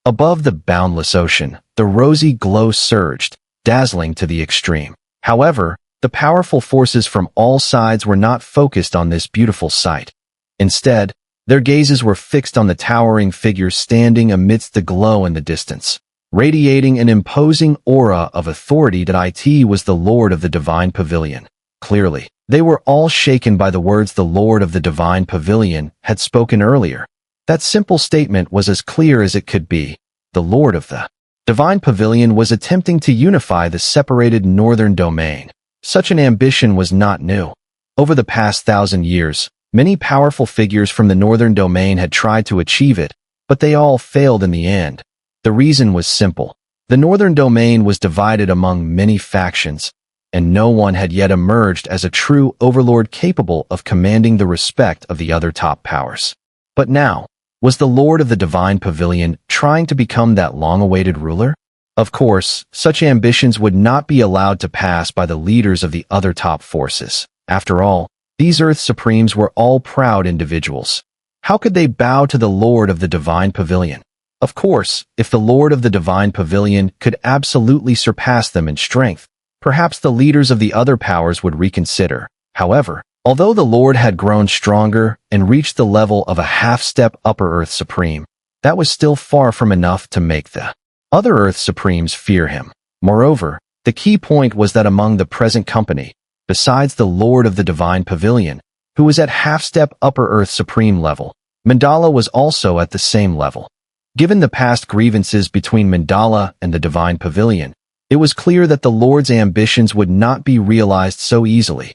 Above the boundless ocean, the rosy glow surged, dazzling to the extreme. However, the powerful forces from all sides were not focused on this beautiful sight. Instead, their gazes were fixed on the towering figure standing amidst the glow in the distance, radiating an imposing aura of authority that it was the Lord of the Divine Pavilion. Clearly, they were all shaken by the words the Lord of the Divine Pavilion had spoken earlier. That simple statement was as clear as it could be. The Lord of the Divine Pavilion was attempting to unify the separated northern domain. Such an ambition was not new. Over the past 1,000 years, many powerful figures from the northern domain had tried to achieve it, but they all failed in the end. The reason was simple. The northern domain was divided among many factions, and no one had yet emerged as a true overlord capable of commanding the respect of the other top powers. But now, was the Lord of the Divine Pavilion trying to become that long-awaited ruler? Of course, such ambitions would not be allowed to pass by the leaders of the other top forces. After all, these Earth Supremes were all proud individuals. How could they bow to the Lord of the Divine Pavilion? Of course, if the Lord of the Divine Pavilion could absolutely surpass them in strength, perhaps the leaders of the other powers would reconsider. However, although the Lord had grown stronger and reached the level of a half-step Upper Earth Supreme, that was still far from enough to make the other Earth Supremes fear him. Moreover, the key point was that among the present company, besides the Lord of the Divine Pavilion, who was at half-step Upper Earth Supreme level, Mandala was also at the same level. Given the past grievances between Mandala and the Divine Pavilion, it was clear that the Lord's ambitions would not be realized so easily.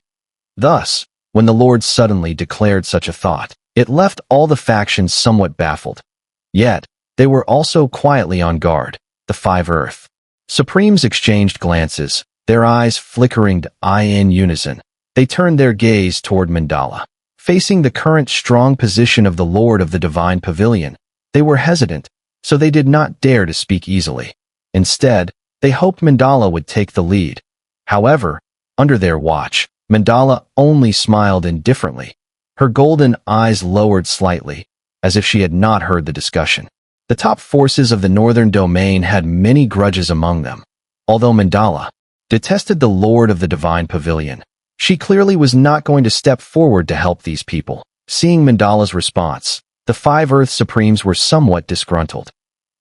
Thus, when the Lord suddenly declared such a thought, it left all the factions somewhat baffled. Yet, they were also quietly on guard. The 5 Earth Supremes exchanged glances, their eyes flickering in unison. They turned their gaze toward Mandala. Facing the current strong position of the Lord of the Divine Pavilion, they were hesitant, so they did not dare to speak easily. Instead, they hoped Mandala would take the lead. However, under their watch, Mandala only smiled indifferently. Her golden eyes lowered slightly, as if she had not heard the discussion. The top forces of the northern domain had many grudges among them. Although Mandala detested the Lord of the Divine Pavilion, she clearly was not going to step forward to help these people. Seeing Mandala's response, the 5 Earth Supremes were somewhat disgruntled.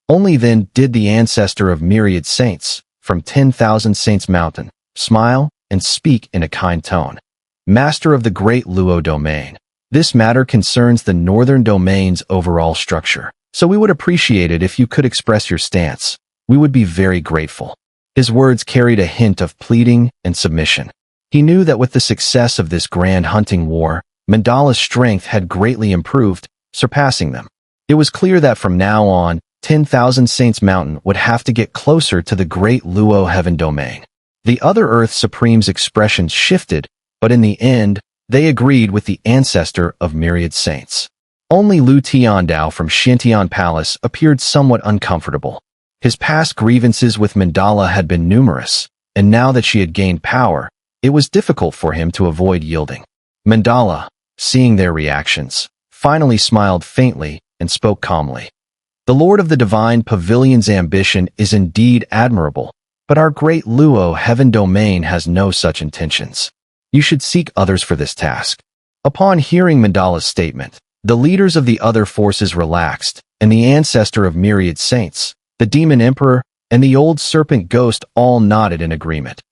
Only then did the ancestor of myriad saints, from 10,000 Saints Mountain, smile and speak in a kind tone. Master of the Great Luo Domain, this matter concerns the northern domain's overall structure, so we would appreciate it if you could express your stance. We would be very grateful. His words carried a hint of pleading and submission. He knew that with the success of this grand hunting war, Mandala's strength had greatly improved, surpassing them. It was clear that from now on, 10,000 Saints Mountain would have to get closer to the Great Luo Heaven Domain. The other Earth Supremes' expressions shifted, but in the end, they agreed with the ancestor of myriad saints. Only Lu Tiandao from Shintian Palace appeared somewhat uncomfortable. His past grievances with Mandala had been numerous, and now that she had gained power, it was difficult for him to avoid yielding. Mandala, seeing their reactions, finally smiled faintly and spoke calmly. The Lord of the Divine Pavilion's ambition is indeed admirable, but our Great Luo Heaven Domain has no such intentions. You should seek others for this task. Upon hearing Mandala's statement, the leaders of the other forces relaxed, and the ancestor of myriad saints, the Demon Emperor, and the old serpent ghost all nodded in agreement.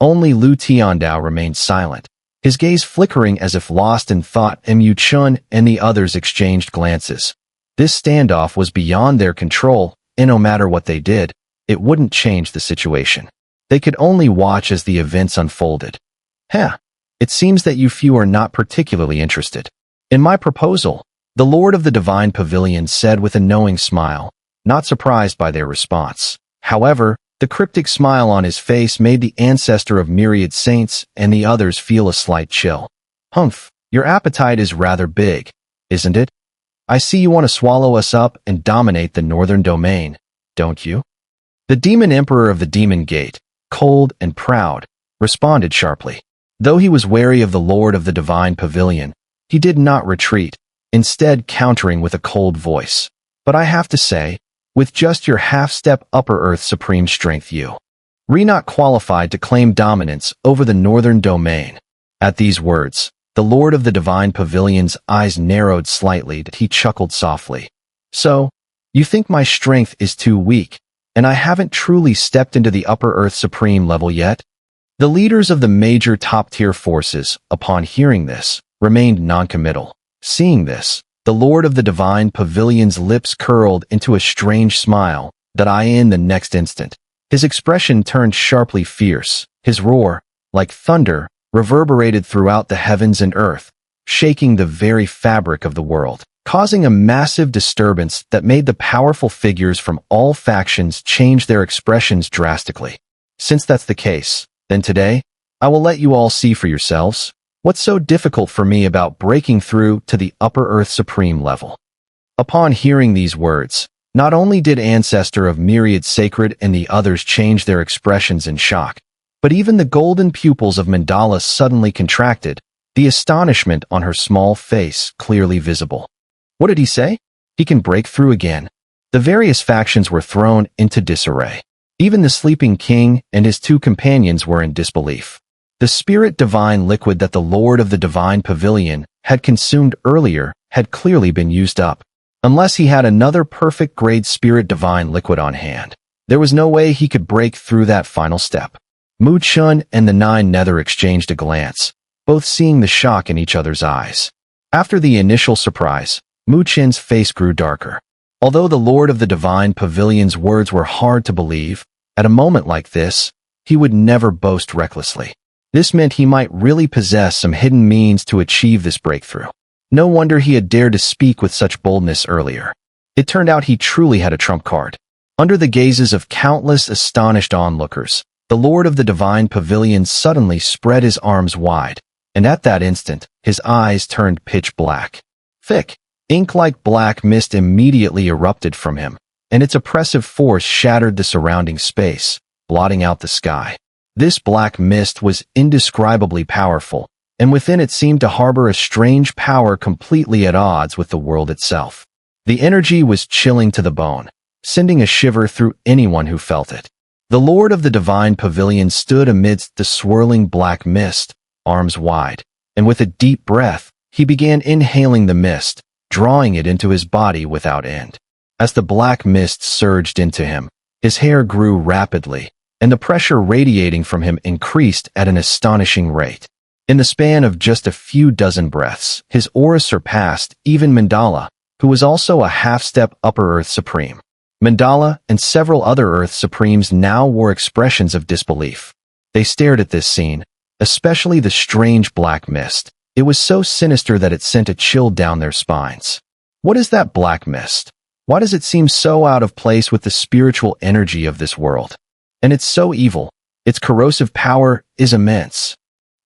Only Lu Tiandao remained silent, his gaze flickering as if lost in thought. Chen and the others exchanged glances. This standoff was beyond their control, and no matter what they did, it wouldn't change the situation. They could only watch as the events unfolded. It seems that you few are not particularly interested in my proposal, the Lord of the Divine Pavilion said with a knowing smile, not surprised by their response. However, the cryptic smile on his face made the ancestor of myriad saints and the others feel a slight chill. Humph, your appetite is rather big, isn't it? I see you want to swallow us up and dominate the northern domain, don't you? The Demon Emperor of the Demon Gate, cold and proud, responded sharply. Though he was wary of the Lord of the Divine Pavilion, he did not retreat, instead countering with a cold voice. But I have to say, With just your half-step Upper Earth Supreme Strength you re not qualified to claim dominance over the northern domain. At these words, the Lord of the Divine Pavilion's eyes narrowed slightly, and he chuckled softly. So, you think my strength is too weak, and I haven't truly stepped into the Upper Earth Supreme level yet? The leaders of the major top-tier forces, upon hearing this, remained non-committal. Seeing this, the Lord of the Divine Pavilion's lips curled into a strange smile that in the next instant. His expression turned sharply fierce. His roar, like thunder, reverberated throughout the heavens and earth, shaking the very fabric of the world, causing a massive disturbance that made the powerful figures from all factions change their expressions drastically. Since that's the case, then today, I will let you all see for yourselves what's so difficult for me about breaking through to the Upper Earth Supreme level. Upon hearing these words, not only did Ancestor of Myriad Sacred and the others change their expressions in shock, but even the golden pupils of Mandala suddenly contracted, the astonishment on her small face clearly visible. What did he say? He can break through again. The various factions were thrown into disarray. Even the sleeping king and his two companions were in disbelief. The spirit divine liquid that the Lord of the Divine Pavilion had consumed earlier had clearly been used up. Unless he had another perfect grade spirit divine liquid on hand, there was no way he could break through that final step. Chen and the Nine Nether exchanged a glance, both seeing the shock in each other's eyes. After the initial surprise, Chen's face grew darker. Although the Lord of the Divine Pavilion's words were hard to believe, at a moment like this, he would never boast recklessly. This meant he might really possess some hidden means to achieve this breakthrough. No wonder he had dared to speak with such boldness earlier. It turned out he truly had a trump card. Under the gazes of countless astonished onlookers, the Lord of the Divine Pavilion suddenly spread his arms wide, and at that instant, his eyes turned pitch black. Thick, ink-like black mist immediately erupted from him, and its oppressive force shattered the surrounding space, blotting out the sky. This black mist was indescribably powerful, and within it seemed to harbor a strange power completely at odds with the world itself. The energy was chilling to the bone, sending a shiver through anyone who felt it. The Lord of the Divine Pavilion stood amidst the swirling black mist, arms wide, and with a deep breath, he began inhaling the mist, drawing it into his body without end. As the black mist surged into him, his hair grew rapidly, and the pressure radiating from him increased at an astonishing rate. In the span of just a few dozen breaths, his aura surpassed even Mandala, who was also a half-step Upper Earth Supreme. Mandala and several other Earth Supremes now wore expressions of disbelief. They stared at this scene, especially the strange black mist. It was so sinister that it sent a chill down their spines. What is that black mist? Why does it seem so out of place with the spiritual energy of this world? And it's so evil. Its corrosive power is immense.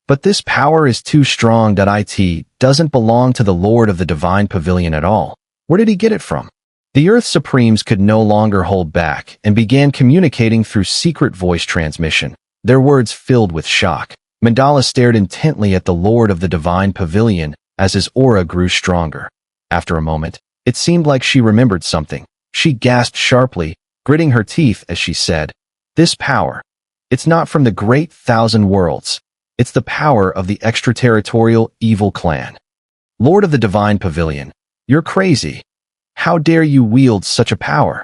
But this power is too strong that it doesn't belong to the Lord of the Divine Pavilion at all. Where did he get it from? The Earth Supremes could no longer hold back and began communicating through secret voice transmission, their words filled with shock. Mandala stared intently at the Lord of the Divine Pavilion as his aura grew stronger. After a moment, it seemed like she remembered something. She gasped sharply, gritting her teeth as she said, "This power, it's not from the great thousand worlds. It's the power of the extraterritorial evil clan." Lord of the Divine Pavilion, you're crazy. How dare you wield such a power?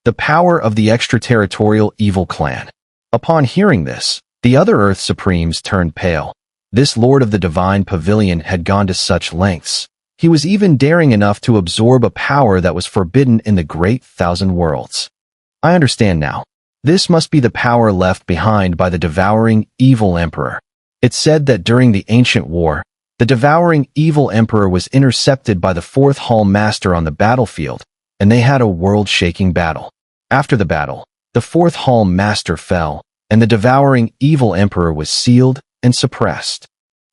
The power of the extraterritorial evil clan. Upon hearing this, the other Earth Supremes turned pale. This Lord of the Divine Pavilion had gone to such lengths. He was even daring enough to absorb a power that was forbidden in the great thousand worlds. I understand now. This must be the power left behind by the devouring evil emperor. It's said that during the ancient war, the devouring evil emperor was intercepted by the fourth hall master on the battlefield, and they had a world-shaking battle. After the battle, the fourth hall master fell, and the devouring evil emperor was sealed and suppressed.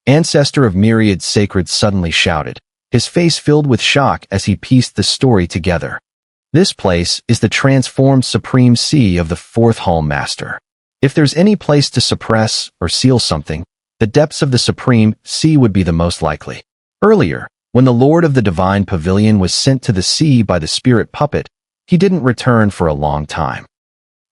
Ancestor of Myriad Sacred suddenly shouted, his face filled with shock as he pieced the story together. This place is the transformed Supreme Sea of the fourth hall master. If there's any place to suppress or seal something, the depths of the Supreme Sea would be the most likely. Earlier, when the Lord of the Divine Pavilion was sent to the sea by the spirit puppet, he didn't return for a long time.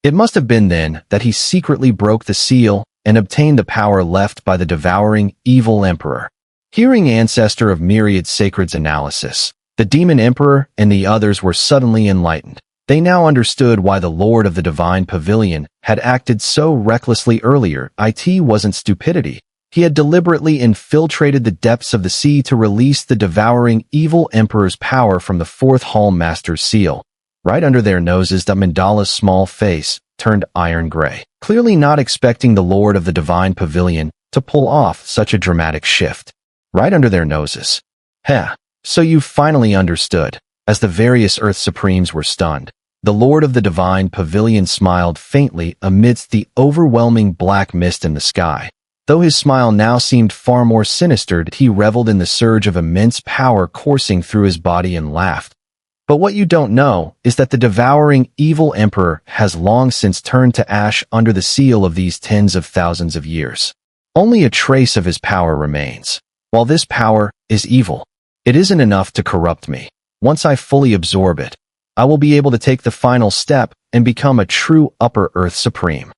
It must have been then that he secretly broke the seal and obtained the power left by the devouring, evil emperor. Hearing Ancestor of Myriad Sacred's analysis, the demon emperor and the others were suddenly enlightened. They now understood why the Lord of the Divine Pavilion had acted so recklessly earlier. It wasn't stupidity. He had deliberately infiltrated the depths of the sea to release the devouring evil emperor's power from the fourth hall master's seal. Right under their noses, the mandala's small face turned iron gray, clearly not expecting the Lord of the Divine Pavilion to pull off such a dramatic shift. Right under their noses. Heh, so you finally understood. As the various Earth Supremes were stunned, the Lord of the Divine Pavilion smiled faintly amidst the overwhelming black mist in the sky. Though his smile now seemed far more sinister, he reveled in the surge of immense power coursing through his body and laughed. But what you don't know is that the devouring evil emperor has long since turned to ash under the seal of these tens of thousands of years. Only a trace of his power remains. While this power is evil, it isn't enough to corrupt me. Once I fully absorb it, I will be able to take the final step and become a true Upper Earth Supreme.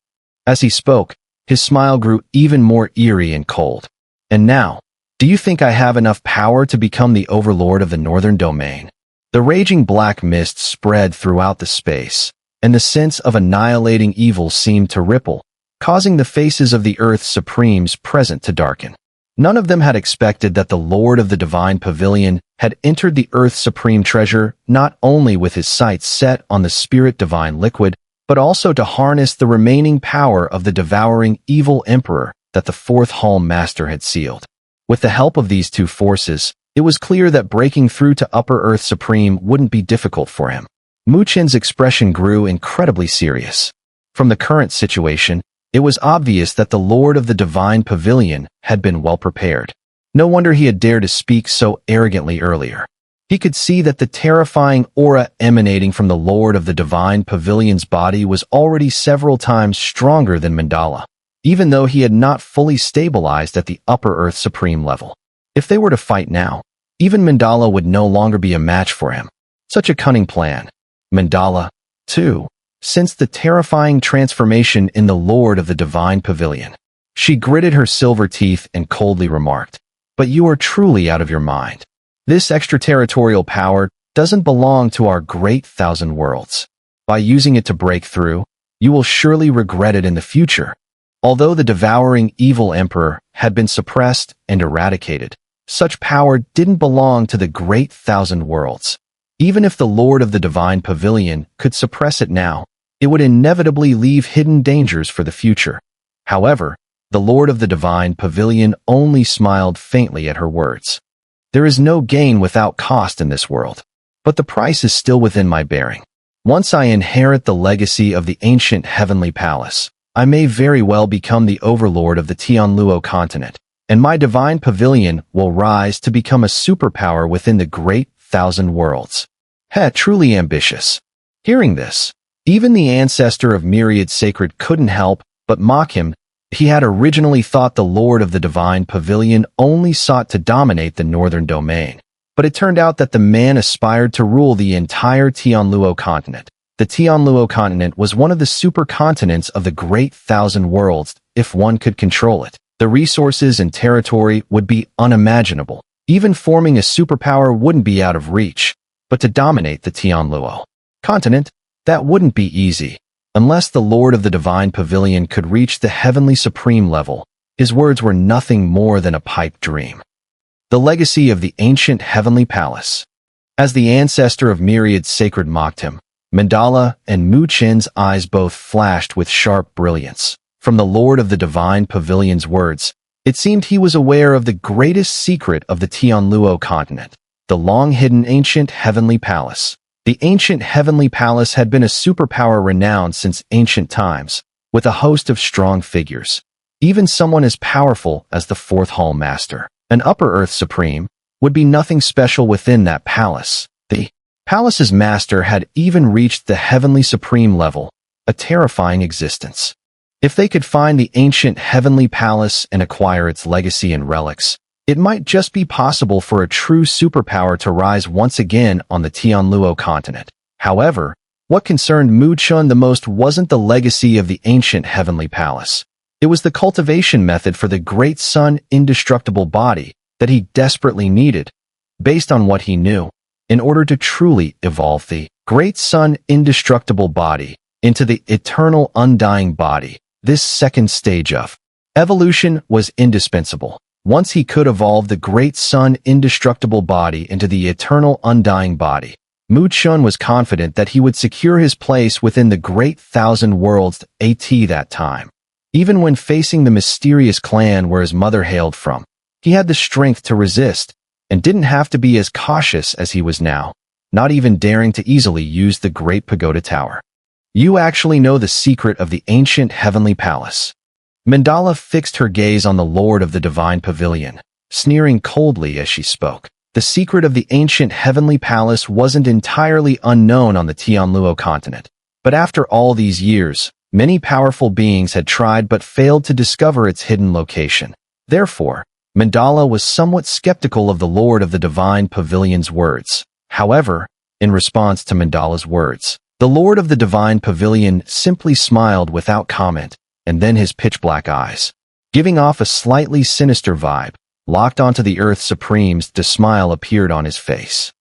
As he spoke, his smile grew even more eerie and cold. And now, do you think I have enough power to become the overlord of the Northern Domain? The raging black mist spread throughout the space, and the sense of annihilating evil seemed to ripple, causing the faces of the Earth Supremes present to darken. None of them had expected that the Lord of the Divine Pavilion had entered the Earth Supreme treasure not only with his sights set on the Spirit Divine Liquid, but also to harness the remaining power of the devouring evil emperor that the Fourth Hall Master had sealed. With the help of these two forces, it was clear that breaking through to Upper Earth Supreme wouldn't be difficult for him. Mu Chen's expression grew incredibly serious. From the current situation, it was obvious that the Lord of the Divine Pavilion had been well prepared. No wonder he had dared to speak so arrogantly earlier. He could see that the terrifying aura emanating from the Lord of the Divine Pavilion's body was already several times stronger than Mandala, even though he had not fully stabilized at the Upper Earth Supreme level. If they were to fight now, even Mandala would no longer be a match for him. Such a cunning plan. Mandala, too, sensed the terrifying transformation in the Lord of the Divine Pavilion. She gritted her silver teeth and coldly remarked, "But you are truly out of your mind. This extraterritorial power doesn't belong to our great thousand worlds. By using it to break through, you will surely regret it in the future." Although the devouring evil emperor had been suppressed and eradicated, such power didn't belong to the great thousand worlds. Even if the Lord of the Divine Pavilion could suppress it now, it would inevitably leave hidden dangers for the future. However, the Lord of the Divine Pavilion only smiled faintly at her words. There is no gain without cost in this world, but the price is still within my bearing. Once I inherit the legacy of the ancient heavenly palace, I may very well become the overlord of the Tianluo continent, and my divine pavilion will rise to become a superpower within the great thousand worlds. Truly ambitious. Hearing this, even the ancestor of Myriad Sacred couldn't help but mock him. He had originally thought the Lord of the Divine Pavilion only sought to dominate the Northern Domain, but it turned out that the man aspired to rule the entire Tianluo continent. The Tianluo continent was one of the supercontinents of the Great Thousand Worlds. If one could control it, the resources and territory would be unimaginable. Even forming a superpower wouldn't be out of reach. But to dominate the Tianluo continent, that wouldn't be easy. Unless the Lord of the Divine Pavilion could reach the Heavenly Supreme level, his words were nothing more than a pipe dream. The legacy of the ancient Heavenly Palace. As the ancestor of Myriad Sacred mocked him, Mandala and Mu Chen's eyes both flashed with sharp brilliance. From the Lord of the Divine Pavilion's words, it seemed he was aware of the greatest secret of the Tianluo continent, the long-hidden ancient Heavenly Palace. The ancient Heavenly Palace had been a superpower renowned since ancient times, with a host of strong figures. Even someone as powerful as the Fourth Hall Master, an Upper Earth Supreme, would be nothing special within that palace. The palace's master had even reached the Heavenly Supreme level, a terrifying existence. If they could find the ancient Heavenly Palace and acquire its legacy and relics, it might just be possible for a true superpower to rise once again on the Tianluo continent. However, What concerned Mu Chun the most wasn't the legacy of the ancient heavenly palace. It was the cultivation method for the great sun indestructible body that he desperately needed, based on what he knew, in order to truly evolve the great sun indestructible body into the eternal undying body. This second stage of evolution was indispensable. Once he could evolve the great sun indestructible body into the eternal undying body, Mu Chun was confident that he would secure his place within the great thousand worlds at that time. Even when facing the mysterious clan where his mother hailed from, he had the strength to resist and didn't have to be as cautious as he was now, not even daring to easily use the great pagoda tower. You actually know the secret of the ancient heavenly palace. Mandala fixed her gaze on the Lord of the Divine Pavilion, sneering coldly as she spoke. The secret of the ancient heavenly palace wasn't entirely unknown on the Tianluo continent, but after all these years, many powerful beings had tried but failed to discover its hidden location. Therefore, Mandala was somewhat skeptical of the Lord of the Divine Pavilion's words. However, in response to Mandala's words, the Lord of the Divine Pavilion simply smiled without comment, and then his pitch-black eyes, giving off a slightly sinister vibe, locked onto the Earth Supreme's smile appeared on his face.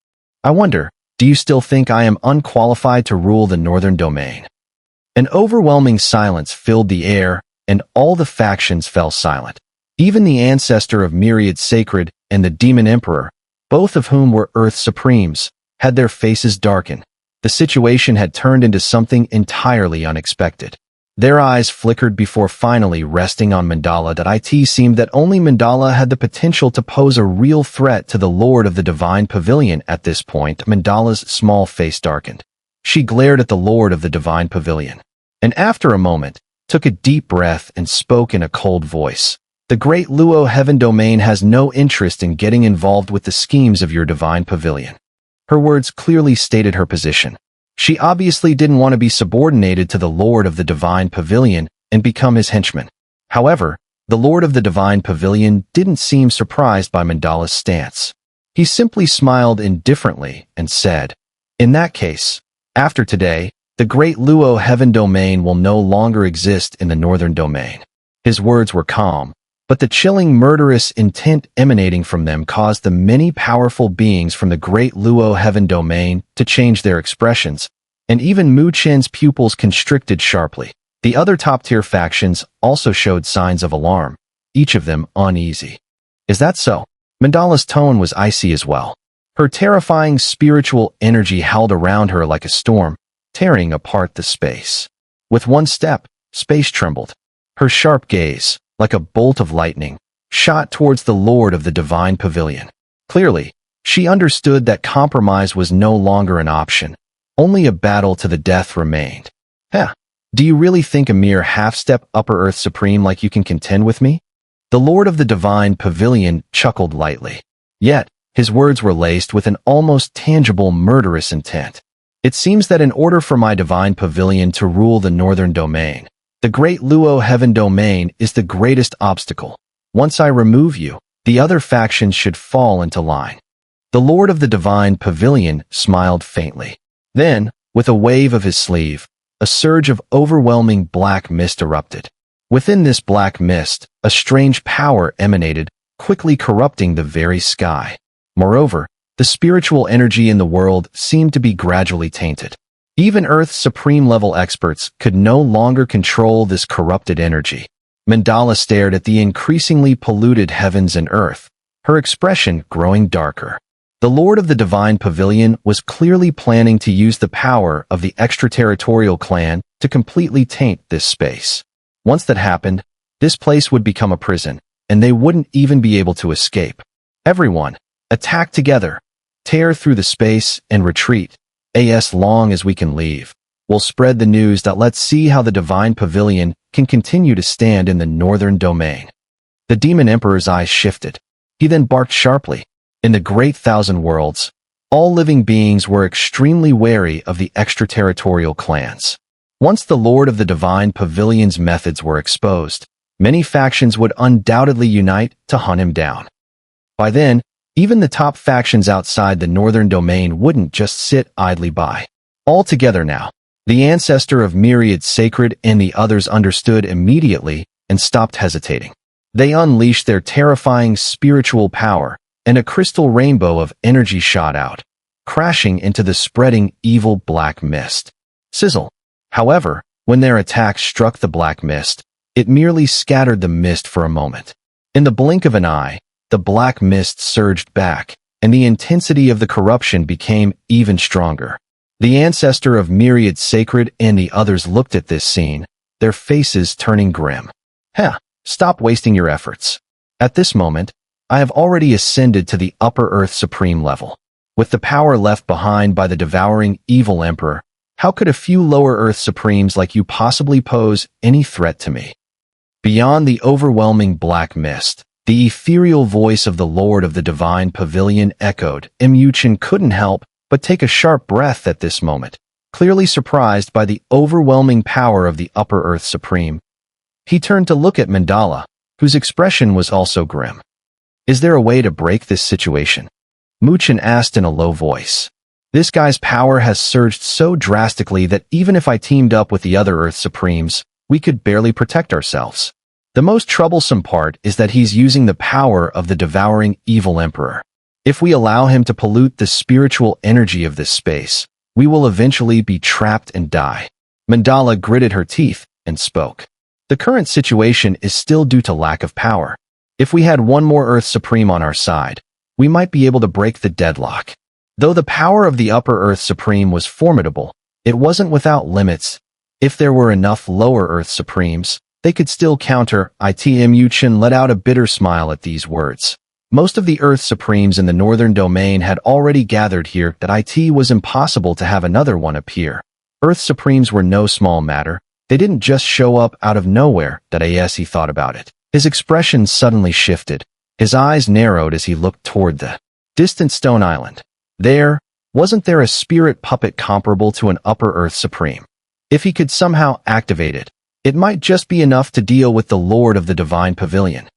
I wonder, do you still think I am unqualified to rule the Northern Domain? An overwhelming silence filled the air, and all the factions fell silent. Even the ancestor of Myriad Sacred and the Demon Emperor, both of whom were Earth Supremes, had their faces darkened. The situation had turned into something entirely unexpected. Their eyes flickered before finally resting on Mandala. It seemed that only Mandala had the potential to pose a real threat to the Lord of the Divine Pavilion. At this point, Mandala's small face darkened. She glared at the Lord of the Divine Pavilion, and after a moment, took a deep breath and spoke in a cold voice. The Great Luo Heaven Domain has no interest in getting involved with the schemes of your Divine Pavilion. Her words clearly stated her position. She obviously didn't want to be subordinated to the Lord of the Divine Pavilion and become his henchman. However, the Lord of the Divine Pavilion didn't seem surprised by Mandala's stance. He simply smiled indifferently and said, "In that case, after today, the Great Luo Heaven Domain will no longer exist in the Northern Domain." His words were calm, but the chilling murderous intent emanating from them caused the many powerful beings from the Great Luo Heaven Domain to change their expressions, and even Mu Chen's pupils constricted sharply. The other top-tier factions also showed signs of alarm, each of them uneasy. Is that so? Mandala's tone was icy as well. Her terrifying spiritual energy howled around her like a storm, tearing apart the space. With one step, space trembled. Her sharp gaze, like a bolt of lightning, shot towards the Lord of the Divine Pavilion. Clearly, she understood that compromise was no longer an option. Only a battle to the death remained. Do you really think a mere half-step Upper Earth Supreme like you can contend with me? The Lord of the Divine Pavilion chuckled lightly. Yet, his words were laced with an almost tangible murderous intent. It seems that in order for my Divine Pavilion to rule the Northern Domain, the Great Luo Heaven Domain is the greatest obstacle. Once I remove you, the other factions should fall into line. The Lord of the Divine Pavilion smiled faintly. Then, with a wave of his sleeve, a surge of overwhelming black mist erupted. Within this black mist, a strange power emanated, quickly corrupting the very sky. Moreover, the spiritual energy in the world seemed to be gradually tainted. Even Earth's supreme-level experts could no longer control this corrupted energy. Mandala stared at the increasingly polluted heavens and earth, her expression growing darker. The Lord of the Divine Pavilion was clearly planning to use the power of the extraterritorial clan to completely taint this space. Once that happened, this place would become a prison, and they wouldn't even be able to escape. Everyone, attack together, tear through the space and retreat. As long as we can leave, we'll spread the news that let's see how the Divine Pavilion can continue to stand in the Northern Domain. The Demon Emperor's eyes shifted. He then barked sharply. In the Great Thousand Worlds, all living beings were extremely wary of the extraterritorial clans. Once the Lord of the Divine Pavilion's methods were exposed, many factions would undoubtedly unite to hunt him down. By then, even the top factions outside the Northern Domain wouldn't just sit idly by. All together now. The ancestor of myriad sacred and the others understood immediately and stopped hesitating. They unleashed their terrifying spiritual power, and a crystal rainbow of energy shot out, crashing into the spreading evil black mist. Sizzle. However, when their attack struck the black mist, it merely scattered the mist for a moment. In the blink of an eye, the black mist surged back, and the intensity of the corruption became even stronger. The ancestor of myriad sacred and the others looked at this scene, their faces turning grim. Stop wasting your efforts. At this moment, I have already ascended to the upper earth supreme level. With the power left behind by the devouring evil emperor, how could a few lower earth supremes like you possibly pose any threat to me? Beyond the overwhelming black mist, the ethereal voice of the Lord of the Divine Pavilion echoed. Chen couldn't help but take a sharp breath at this moment, clearly surprised by the overwhelming power of the upper earth supreme. He turned to look at Mandala, whose expression was also grim. Is there a way to break this situation? Chen asked in a low voice. This guy's power has surged so drastically that even if I teamed up with the other Earth Supremes, we could barely protect ourselves. The most troublesome part is that he's using the power of the devouring evil emperor. If we allow him to pollute the spiritual energy of this space, we will eventually be trapped and die. Mandala gritted her teeth and spoke. The current situation is still due to lack of power. If we had one more Earth Supreme on our side, we might be able to break the deadlock. Though the power of the upper Earth Supreme was formidable, it wasn't without limits. If there were enough lower Earth Supremes, they could still counter it. Chen let out a bitter smile at these words. Most of the Earth Supremes in the northern domain had already gathered here that it was impossible to have another one appear. Earth Supremes were no small matter. They didn't just show up out of nowhere. He thought about it. His expression suddenly shifted. His eyes narrowed as he looked toward the distant stone island. Wasn't there a spirit puppet comparable to an upper Earth Supreme? If he could somehow activate it, it might just be enough to deal with the Lord of the Divine Pavilion.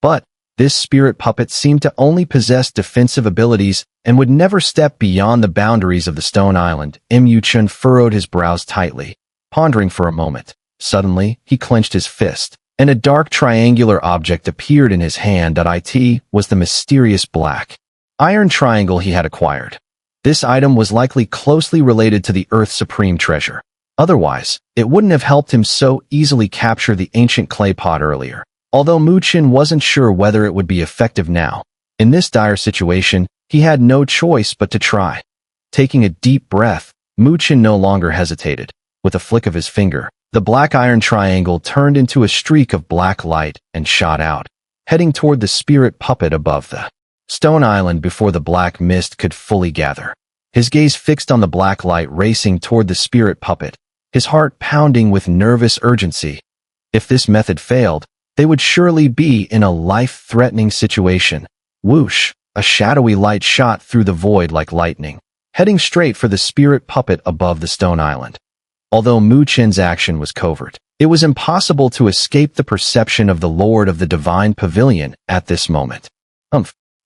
But this spirit puppet seemed to only possess defensive abilities and would never step beyond the boundaries of the stone island. Chen furrowed his brows tightly, pondering for a moment. Suddenly, he clenched his fist, and a dark triangular object appeared in his hand. It was the mysterious black iron triangle he had acquired. This item was likely closely related to the Earth Supreme treasure. Otherwise, it wouldn't have helped him so easily capture the ancient clay pot earlier. Although Chen wasn't sure whether it would be effective now, in this dire situation, he had no choice but to try. Taking a deep breath, Chen no longer hesitated. With a flick of his finger, the black iron triangle turned into a streak of black light and shot out, heading toward the spirit puppet above the stone island before the black mist could fully gather. His gaze fixed on the black light racing toward the spirit puppet, his heart pounding with nervous urgency. If this method failed, they would surely be in a life-threatening situation. Whoosh! A shadowy light shot through the void like lightning, heading straight for the spirit puppet above the stone island. Although Chen's action was covert, it was impossible to escape the perception of the Lord of the Divine Pavilion at this moment.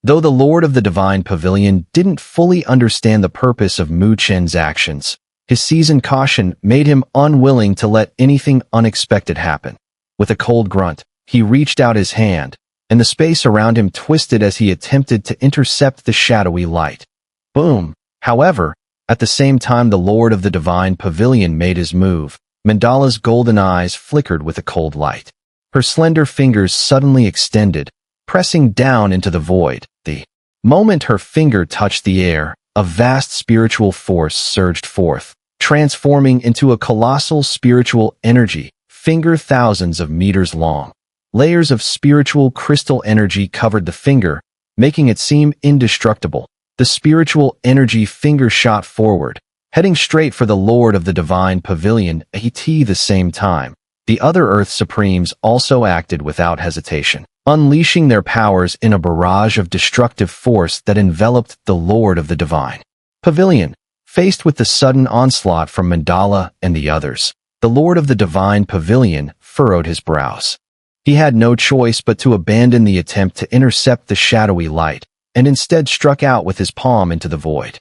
Though the Lord of the Divine Pavilion didn't fully understand the purpose of Chen's actions, his seasoned caution made him unwilling to let anything unexpected happen. With a cold grunt, he reached out his hand, and the space around him twisted as he attempted to intercept the shadowy light. Boom! However, at the same time the Lord of the Divine Pavilion made his move, Mandala's golden eyes flickered with a cold light. Her slender fingers suddenly extended, pressing down into the void. The moment her finger touched the air, a vast spiritual force surged forth, transforming into a colossal spiritual energy, finger thousands of meters long. Layers of spiritual crystal energy covered the finger, making it seem indestructible. The spiritual energy finger shot forward, heading straight for the Lord of the Divine Pavilion. At the same time, the other Earth Supremes also acted without hesitation, unleashing their powers in a barrage of destructive force that enveloped the Lord of the Divine Pavilion. Faced with the sudden onslaught from Mandala and the others, the Lord of the Divine Pavilion furrowed his brows. He had no choice but to abandon the attempt to intercept the shadowy light, and instead struck out with his palm into the void.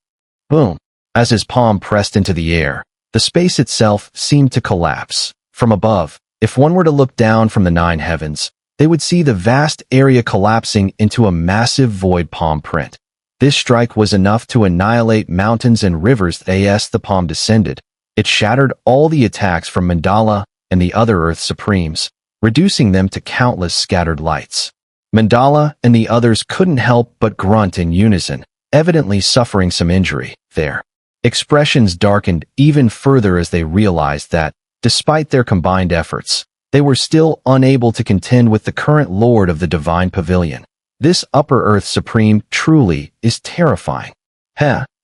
Boom! As his palm pressed into the air, the space itself seemed to collapse. From above, if one were to look down from the 9 heavens, they would see the vast area collapsing into a massive void palm print. This strike was enough to annihilate mountains and rivers as the palm descended. It shattered all the attacks from Mandala and the other Earth Supremes, reducing them to countless scattered lights. Mandala and the others couldn't help but grunt in unison, evidently suffering some injury. Their expressions darkened even further as they realized that, despite their combined efforts, they were still unable to contend with the current Lord of the Divine Pavilion. This Upper Earth Supreme truly is terrifying.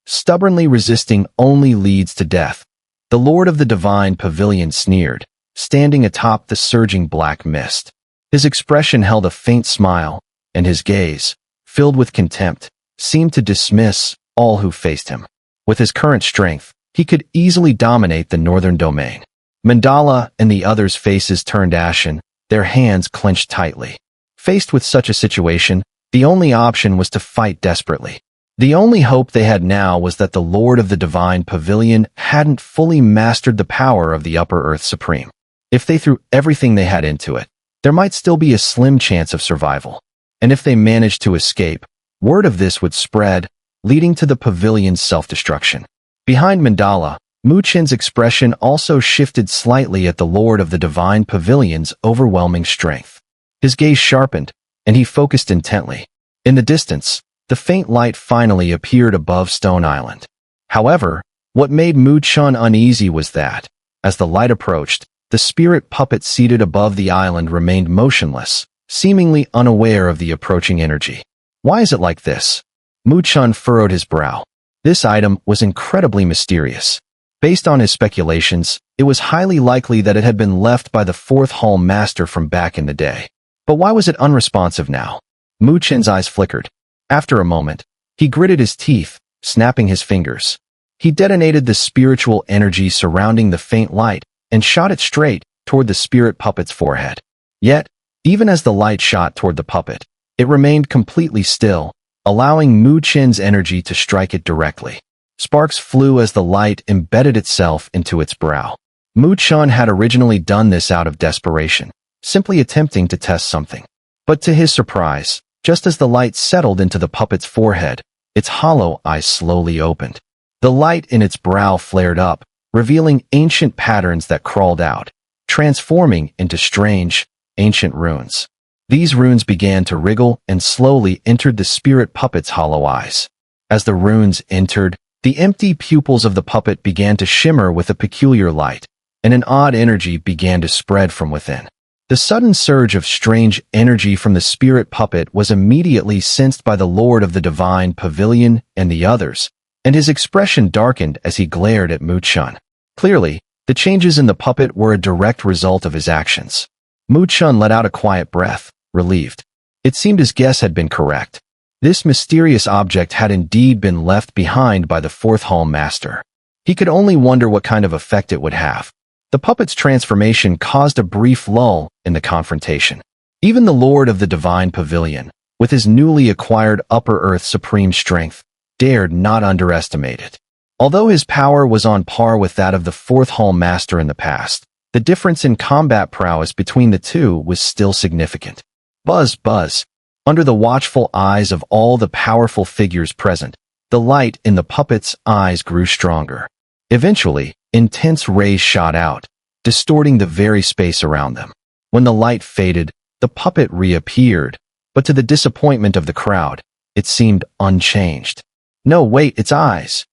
Stubbornly resisting only leads to death. The Lord of the Divine Pavilion sneered, standing atop the surging black mist. His expression held a faint smile, and his gaze, filled with contempt, seemed to dismiss all who faced him. With his current strength, he could easily dominate the northern domain. Mandala and the others' faces turned ashen, their hands clenched tightly. Faced with such a situation, the only option was to fight desperately. The only hope they had now was that the Lord of the Divine Pavilion hadn't fully mastered the power of the Upper Earth Supreme. If they threw everything they had into it, there might still be a slim chance of survival. And if they managed to escape, word of this would spread, leading to the pavilion's self-destruction. Behind Mandala, Mu Chen's expression also shifted slightly at the Lord of the Divine Pavilion's overwhelming strength. His gaze sharpened, and he focused intently. In the distance, the faint light finally appeared above Stone Island. However, what made Mu Chen uneasy was that, as the light approached, the spirit puppet seated above the island remained motionless, seemingly unaware of the approaching energy. Why is it like this? Mu Chen furrowed his brow. This item was incredibly mysterious. Based on his speculations, it was highly likely that it had been left by the 4th Hall Master from back in the day. But why was it unresponsive now? Mu Chen's eyes flickered. After a moment, he gritted his teeth, snapping his fingers. He detonated the spiritual energy surrounding the faint light and shot it straight toward the spirit puppet's forehead. Yet, even as the light shot toward the puppet, it remained completely still, allowing Mu Chen's energy to strike it directly. Sparks flew as the light embedded itself into its brow. Mu Chen had originally done this out of desperation, simply attempting to test something. But to his surprise, just as the light settled into the puppet's forehead, its hollow eyes slowly opened. The light in its brow flared up, revealing ancient patterns that crawled out, transforming into strange, ancient runes. These runes began to wriggle and slowly entered the spirit puppet's hollow eyes. As the runes entered, the empty pupils of the puppet began to shimmer with a peculiar light, and an odd energy began to spread from within. The sudden surge of strange energy from the spirit puppet was immediately sensed by the Lord of the Divine Pavilion and the others, and his expression darkened as he glared at Mu Chen. Clearly, the changes in the puppet were a direct result of his actions. Mu Chen let out a quiet breath, relieved. It seemed his guess had been correct. This mysterious object had indeed been left behind by the 4th Hall Master. He could only wonder what kind of effect it would have. The puppet's transformation caused a brief lull in the confrontation. Even the Lord of the Divine Pavilion, with his newly acquired Upper Earth Supreme strength, dared not underestimate it. Although his power was on par with that of the 4th Hall Master in the past, the difference in combat prowess between the two was still significant. Buzz, buzz. Under the watchful eyes of all the powerful figures present, the light in the puppet's eyes grew stronger. Eventually, intense rays shot out, distorting the very space around them. When the light faded, the puppet reappeared, but to the disappointment of the crowd, it seemed unchanged. No, wait, its eyes.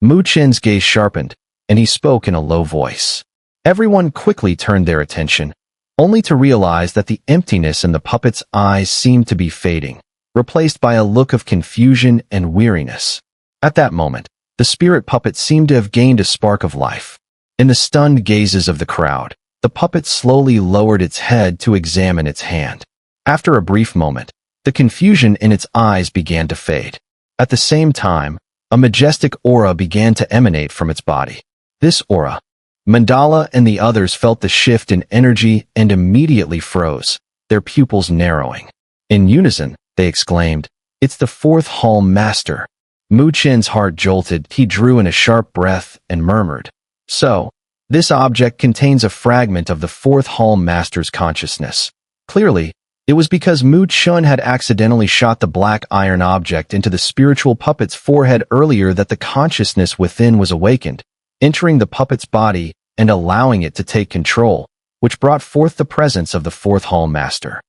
Mu Chen's gaze sharpened, and he spoke in a low voice. Everyone quickly turned their attention, only to realize that the emptiness in the puppet's eyes seemed to be fading, replaced by a look of confusion and weariness. At that moment, the spirit puppet seemed to have gained a spark of life. In the stunned gazes of the crowd, the puppet slowly lowered its head to examine its hand. After a brief moment, the confusion in its eyes began to fade. At the same time, a majestic aura began to emanate from its body. This aura, Mandala and the others felt the shift in energy and immediately froze, their pupils narrowing. In unison, they exclaimed, "It's the 4th Hall Master." Mu Chen's heart jolted. He drew in a sharp breath and murmured, "So, this object contains a fragment of the fourth Hall Master's consciousness." Clearly, it was because Mu Chen had accidentally shot the black iron object into the spiritual puppet's forehead earlier that the consciousness within was awakened, entering the puppet's body and allowing it to take control, which brought forth the presence of the fourth Hall Master.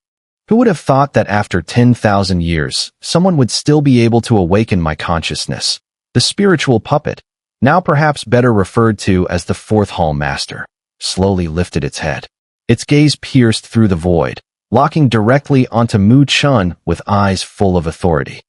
Who would have thought that after 10,000 years, someone would still be able to awaken my consciousness? The spiritual puppet, now perhaps better referred to as the fourth Hall Master, slowly lifted its head. Its gaze pierced through the void, locking directly onto Mu Chen with eyes full of authority.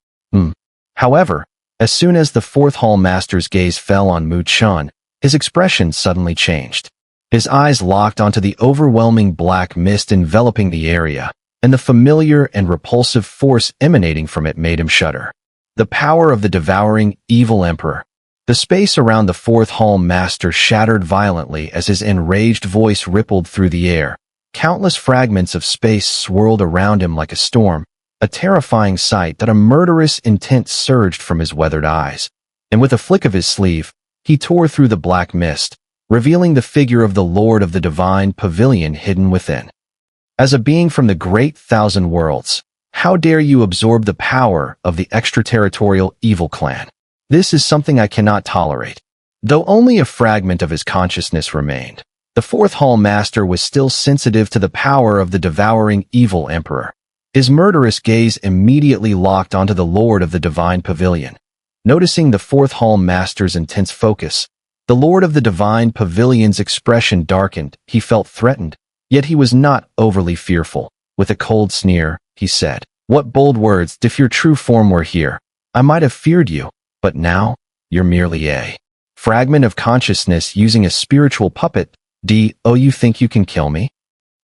However, as soon as the fourth Hall Master's gaze fell on Mu Chen, his expression suddenly changed. His eyes locked onto the overwhelming black mist enveloping the area, and the familiar and repulsive force emanating from it made him shudder. The power of the devouring, evil emperor. The space around the fourth Hall Master shattered violently as his enraged voice rippled through the air. Countless fragments of space swirled around him like a storm, a terrifying sight that a murderous intent surged from his weathered eyes. And with a flick of his sleeve, he tore through the black mist, revealing the figure of the Lord of the Divine Pavilion hidden within. As a being from the great thousand worlds, how dare you absorb the power of the extraterritorial evil clan? This is something I cannot tolerate. Though only a fragment of his consciousness remained, the fourth Hall Master was still sensitive to the power of the devouring evil emperor. His murderous gaze immediately locked onto the Lord of the Divine Pavilion. Noticing the fourth Hall Master's intense focus, the Lord of the Divine Pavilion's expression darkened. He felt threatened, yet he was not overly fearful. With a cold sneer, he said, "What bold words! If your true form were here, I might have feared you, but now, you're merely a fragment of consciousness using a spiritual puppet. You think you can kill me?"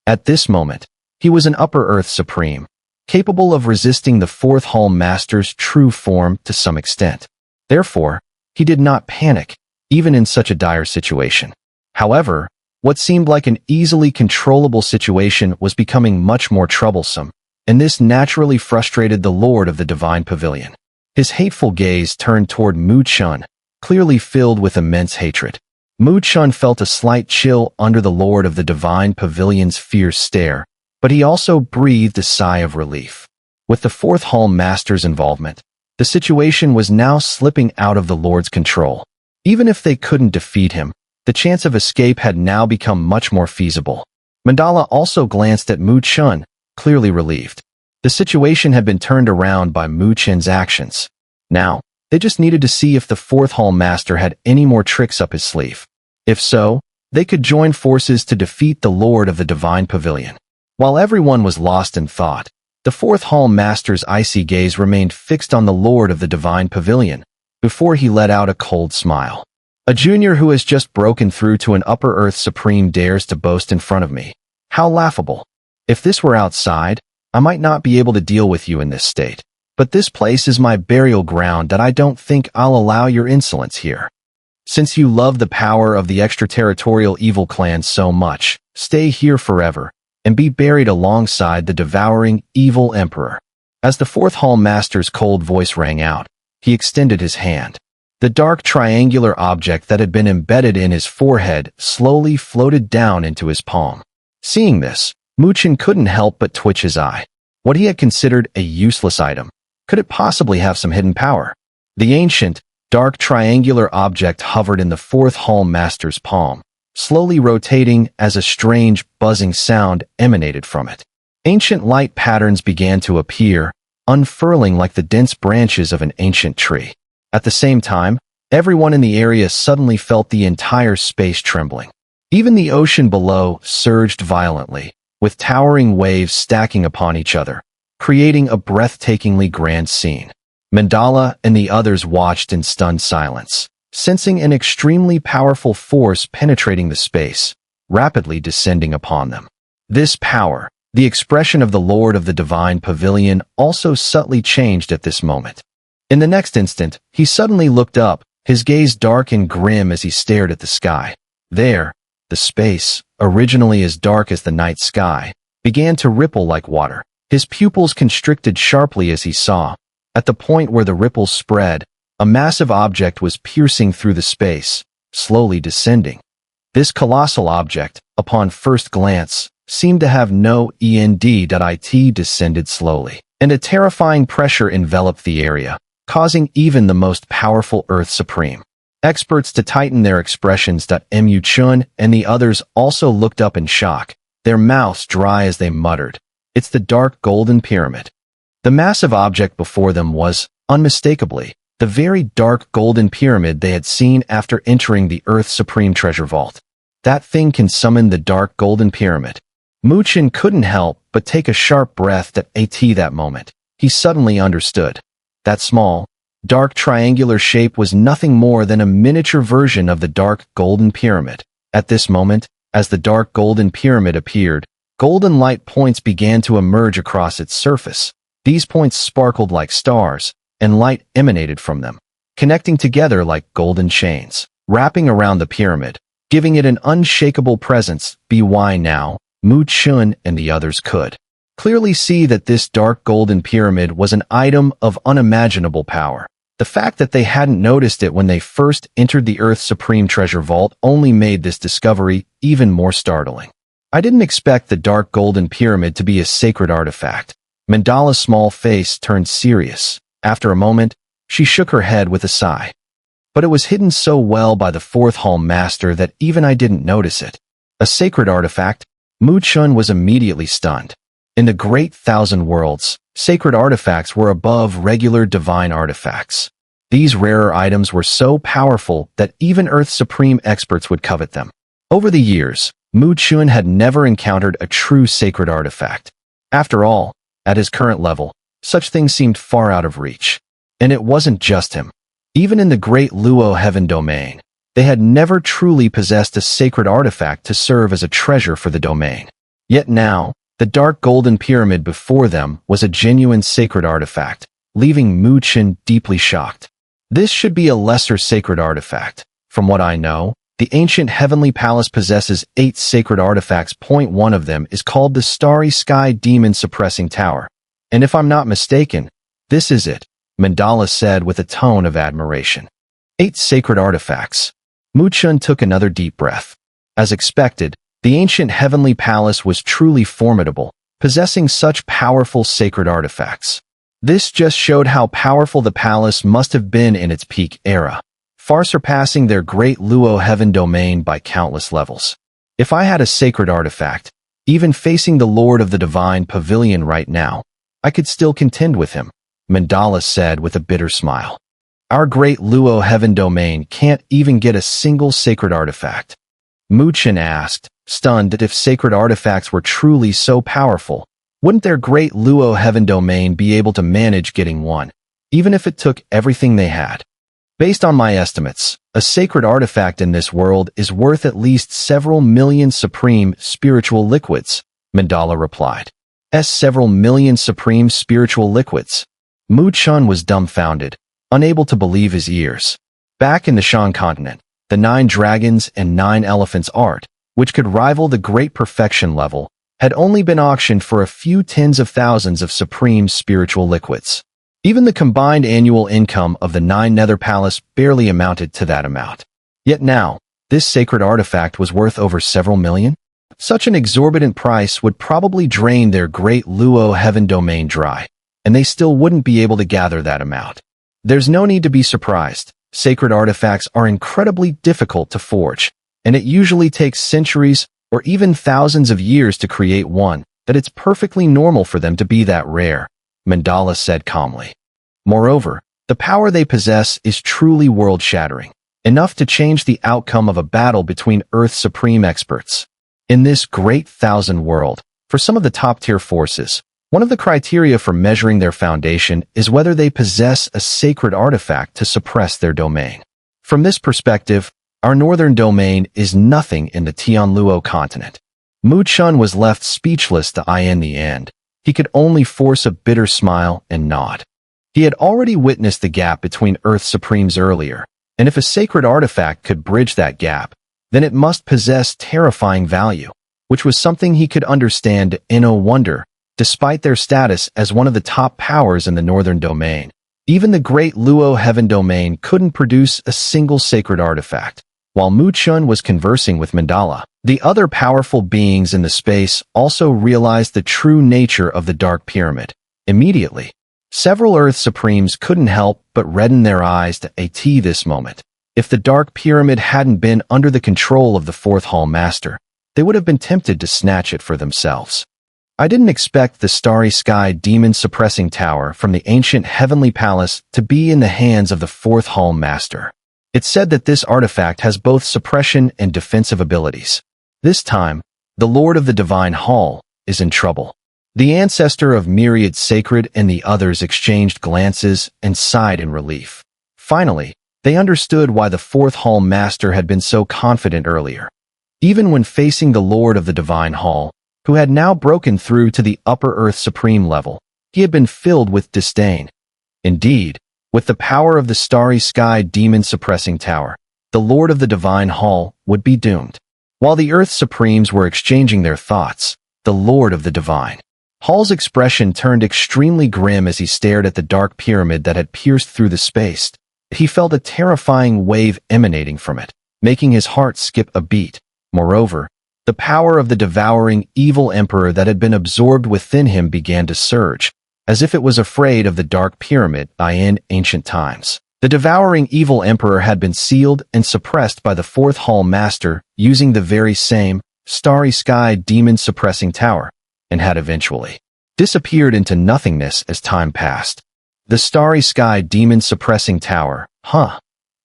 At this moment, he was an Upper Earth Supreme, capable of resisting the fourth Hall Master's true form to some extent. Therefore, he did not panic, even in such a dire situation. However, what seemed like an easily controllable situation was becoming much more troublesome, and this naturally frustrated the Lord of the Divine Pavilion. His hateful gaze turned toward Mu Chen, clearly filled with immense hatred. Mu Chen felt a slight chill under the Lord of the Divine Pavilion's fierce stare, but he also breathed a sigh of relief. With the fourth Hall Master's involvement, the situation was now slipping out of the Lord's control. Even if they couldn't defeat him, the chance of escape had now become much more feasible. Mandala also glanced at Mu Chen, clearly relieved. The situation had been turned around by Mu Chen's actions. Now, they just needed to see if the fourth Hall Master had any more tricks up his sleeve. If so, they could join forces to defeat the Lord of the Divine Pavilion. While everyone was lost in thought, the fourth Hall Master's icy gaze remained fixed on the Lord of the Divine Pavilion, before he let out a cold smile. "A junior who has just broken through to an Upper Earth Supreme dares to boast in front of me. How laughable. If this were outside, I might not be able to deal with you in this state. But this place is my burial ground that I don't think I'll allow your insolence here. Since you love the power of the extraterritorial evil clan so much, stay here forever, and be buried alongside the devouring evil emperor." As the fourth Hall Master's cold voice rang out, he extended his hand. The dark triangular object that had been embedded in his forehead slowly floated down into his palm. Seeing this, Mu Chen couldn't help but twitch his eye. What he had considered a useless item, could it possibly have some hidden power? The ancient, dark triangular object hovered in the fourth Hall Master's palm, slowly rotating as a strange, buzzing sound emanated from it. Ancient light patterns began to appear, unfurling like the dense branches of an ancient tree. At the same time, everyone in the area suddenly felt the entire space trembling. Even the ocean below surged violently, with towering waves stacking upon each other, creating a breathtakingly grand scene. Mandala and the others watched in stunned silence, sensing an extremely powerful force penetrating the space, rapidly descending upon them. This power, the expression of the Lord of the Divine Pavilion, also subtly changed at this moment. In the next instant, he suddenly looked up, his gaze dark and grim as he stared at the sky. There, the space, originally as dark as the night sky, began to ripple like water. His pupils constricted sharply as he saw, at the point where the ripples spread, A massive object was piercing through the space, slowly descending. This colossal object, upon first glance, seemed to have no end. Descended slowly, and a terrifying pressure enveloped the area, causing even the most powerful Earth Supreme experts to tighten their expressions. Chen and the others also looked up in shock, their mouths dry as they muttered, "It's the dark golden pyramid." The massive object before them was, unmistakably, the very dark golden pyramid they had seen after entering the Earth Supreme Treasure Vault. That thing can summon the dark golden pyramid. Chen couldn't help but take a sharp breath at that moment. He suddenly understood. That small, dark triangular shape was nothing more than a miniature version of the dark golden pyramid. At this moment, as the dark golden pyramid appeared, golden light points began to emerge across its surface. These points sparkled like stars, and light emanated from them, connecting together like golden chains, wrapping around the pyramid, giving it an unshakable presence. By now, Chen and the others could clearly see that this dark golden pyramid was an item of unimaginable power. The fact that they hadn't noticed it when they first entered the Earth Supreme Treasure Vault only made this discovery even more startling. I didn't expect the dark golden pyramid to be a sacred artifact. Mandala's small face turned serious. After a moment, she shook her head with a sigh. But it was hidden so well by the fourth hall master that even I didn't notice it. A sacred artifact? Chen was immediately stunned. In the Great Thousand Worlds, sacred artifacts were above regular divine artifacts. These rarer items were so powerful that even Earth Supreme experts would covet them. Over the years, Chen had never encountered a true sacred artifact. After all, at his current level, such things seemed far out of reach. And it wasn't just him. Even in the Great Luo Heaven domain, they had never truly possessed a sacred artifact to serve as a treasure for the domain. Yet now, the dark golden pyramid before them was a genuine sacred artifact, leaving Chen deeply shocked. This should be a lesser sacred artifact. From what I know, the ancient heavenly palace possesses 8 sacred artifacts. One of them is called the Starry Sky Demon Suppressing Tower. And if I'm not mistaken, this is it, Mandala said with a tone of admiration. 8 sacred artifacts. Chen took another deep breath. As expected, the ancient heavenly palace was truly formidable, possessing such powerful sacred artifacts. This just showed how powerful the palace must have been in its peak era, far surpassing their Great Luo Heaven domain by countless levels. If I had a sacred artifact, even facing the Lord of the Divine Pavilion right now, I could still contend with him, Mandala said with a bitter smile. Our Great Luo Heaven domain can't even get a single sacred artifact. Chen asked, stunned that if sacred artifacts were truly so powerful, wouldn't their Great Luo Heaven domain be able to manage getting one, even if it took everything they had? Based on my estimates, a sacred artifact in this world is worth at least several million supreme spiritual liquids, Mandala replied. Several million supreme spiritual liquids. Chen was dumbfounded, unable to believe his ears. Back in the Shan continent, the 9 dragons and 9 elephants art, which could rival the great perfection level, had only been auctioned for a few tens of thousands of supreme spiritual liquids. Even the combined annual income of the 9 Nether Palace barely amounted to that amount. Yet now, this sacred artifact was worth over several million? Such an exorbitant price would probably drain their Great Luo Heaven domain dry, and they still wouldn't be able to gather that amount. There's no need to be surprised. Sacred artifacts are incredibly difficult to forge, and it usually takes centuries or even thousands of years to create one, that it's perfectly normal for them to be that rare, Mandala said calmly. Moreover, the power they possess is truly world-shattering, enough to change the outcome of a battle between Earth's supreme experts. In this Great Thousand World, for some of the top-tier forces, one of the criteria for measuring their foundation is whether they possess a sacred artifact to suppress their domain. From this perspective, our northern domain is nothing in the Tianluo continent. Chen was left speechless in the end. He could only force a bitter smile and nod. He had already witnessed the gap between Earth Supremes earlier, and if a sacred artifact could bridge that gap, then it must possess terrifying value, which was something he could understand. No wonder, despite their status as one of the top powers in the northern domain, Even the great Luo Heaven Domain couldn't produce a single sacred artifact. While Chen was conversing with Mandala, the other powerful beings in the space also realized the true nature of the Dark Pyramid. Immediately, several Earth Supremes couldn't help but redden their eyes to this moment. If the Dark Pyramid hadn't been under the control of the Fourth Hall Master, they would have been tempted to snatch it for themselves. I didn't expect the Starry Sky Demon Suppressing Tower from the ancient Heavenly Palace to be in the hands of the Fourth Hall Master. It's said that this artifact has both suppression and defensive abilities. This time, the Lord of the Divine Hall is in trouble. The ancestor of Myriad Sacred and the others exchanged glances and sighed in relief. Finally, they understood why the Fourth Hall Master had been so confident earlier. Even when facing the Lord of the Divine Hall, who had now broken through to the Upper Earth Supreme level, he had been filled with disdain. Indeed, with the power of the Starry Sky Demon Suppressing Tower, the Lord of the Divine Hall would be doomed. While the Earth Supremes were exchanging their thoughts, the Lord of the Divine Hall's expression turned extremely grim as he stared at the Dark Pyramid that had pierced through the space. He felt a terrifying wave emanating from it, making his heart skip a beat. Moreover, the power of the devouring evil emperor that had been absorbed within him began to surge, as if it was afraid of the Dark Pyramid in ancient times. The devouring evil emperor had been sealed and suppressed by the Fourth Hall Master using the very same Starry Sky Demon Suppressing Tower, and had eventually disappeared into nothingness as time passed. The Starry Sky Demon Suppressing Tower,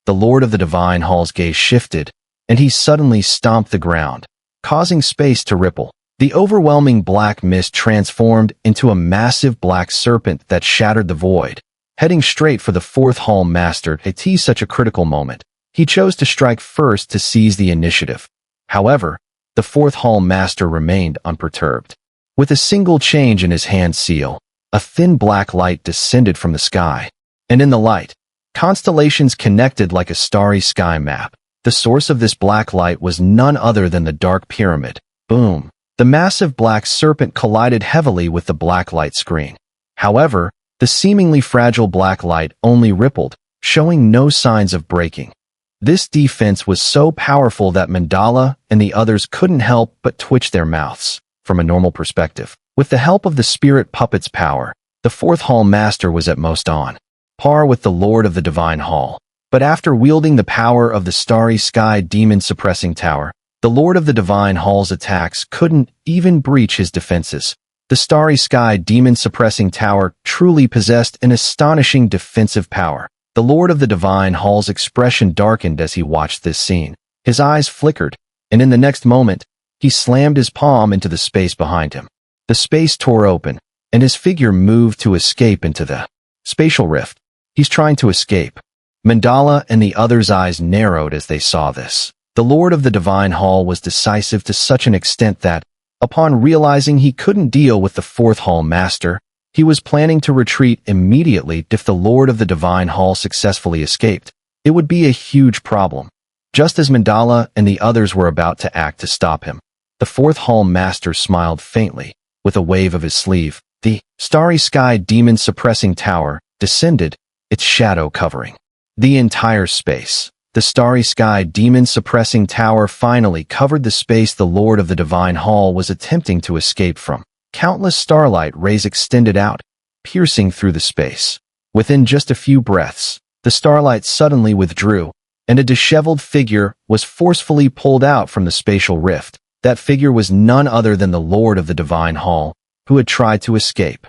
The Lord of the Divine Hall's gaze shifted, and he suddenly stomped the ground, causing space to ripple. The overwhelming black mist transformed into a massive black serpent that shattered the void. Heading straight for the Fourth Hall Master at such a critical moment, he chose to strike first to seize the initiative. However, the Fourth Hall Master remained unperturbed. With a single change in his hand seal, a thin black light descended from the sky, and in the light, constellations connected like a starry sky map. The source of this black light was none other than the Dark Pyramid. Boom! The massive black serpent collided heavily with the black light screen. However, the seemingly fragile black light only rippled, showing no signs of breaking. This defense was so powerful that Mandala and the others couldn't help but twitch their mouths. From a normal perspective, with the help of the spirit puppet's power, the Fourth Hall Master was at most on par with the Lord of the Divine Hall. But after wielding the power of the Starry Sky Demon Suppressing Tower, the Lord of the Divine Hall's attacks couldn't even breach his defenses. The Starry Sky Demon Suppressing Tower truly possessed an astonishing defensive power. The Lord of the Divine Hall's expression darkened as he watched this scene. His eyes flickered, and in the next moment, he slammed his palm into the space behind him. The space tore open, and his figure moved to escape into the spatial rift. He's trying to escape. Mandala and the others' eyes narrowed as they saw this. The Lord of the Divine Hall was decisive to such an extent that, upon realizing he couldn't deal with the Fourth Hall Master, he was planning to retreat immediately. If the Lord of the Divine Hall successfully escaped, it would be a huge problem. Just as Mandala and the others were about to act to stop him, the Fourth Hall Master smiled faintly. With a wave of his sleeve, the Starry Sky Demon Suppressing Tower descended, its shadow covering the entire space. The Starry Sky Demon Suppressing Tower finally covered the space the Lord of the Divine Hall was attempting to escape from. Countless starlight rays extended out, piercing through the space. Within just a few breaths, the starlight suddenly withdrew, and a disheveled figure was forcefully pulled out from the spatial rift. That figure was none other than the Lord of the Divine Hall, who had tried to escape.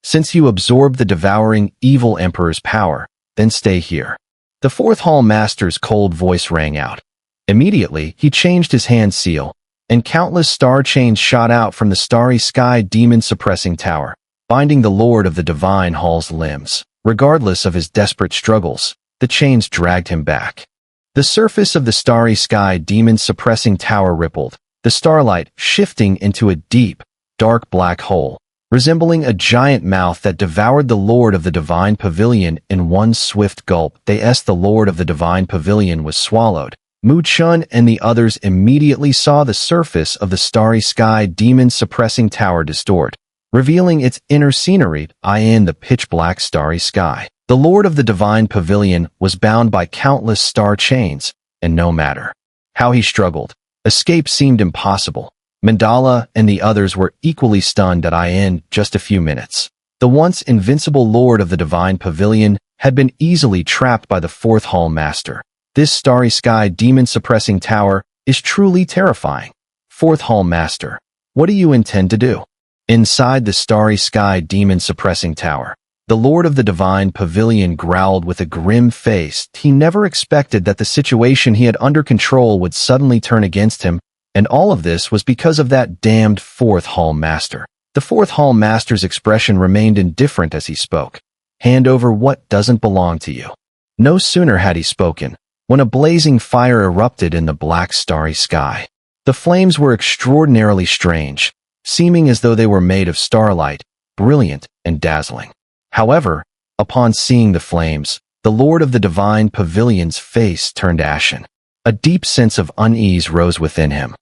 Since you absorbed the devouring evil emperor's power, then stay here. The Fourth Hall Master's cold voice rang out. Immediately, he changed his hand seal, and countless star chains shot out from the Starry Sky Demon Suppressing Tower, binding the Lord of the Divine Hall's limbs. Regardless of his desperate struggles, the chains dragged him back. The surface of the Starry Sky Demon Suppressing Tower rippled, the starlight shifting into a deep, dark black hole, resembling a giant mouth that devoured the Lord of the Divine Pavilion in one swift gulp. The Lord of the Divine Pavilion was swallowed. Chen and the others immediately saw the surface of the Starry Sky Demon Suppressing Tower distort, revealing its inner scenery in the pitch-black starry sky. The Lord of the Divine Pavilion was bound by countless star chains, and no matter how he struggled, escape seemed impossible. Mandala and the others were equally stunned in just a few minutes. The once invincible Lord of the Divine Pavilion had been easily trapped by the fourth Hall Master. This starry sky demon-suppressing tower is truly terrifying. Fourth Hall Master, what do you intend to do? Inside the starry sky demon-suppressing tower, the Lord of the Divine Pavilion growled with a grim face. He never expected that the situation he had under control would suddenly turn against him, and all of this was because of that damned fourth Hall Master. The fourth Hall Master's expression remained indifferent as he spoke. Hand over what doesn't belong to you. No sooner had he spoken, when a blazing fire erupted in the black starry sky. The flames were extraordinarily strange, seeming as though they were made of starlight, brilliant and dazzling. However, upon seeing the flames, the Lord of the Divine Pavilion's face turned ashen. A deep sense of unease rose within him.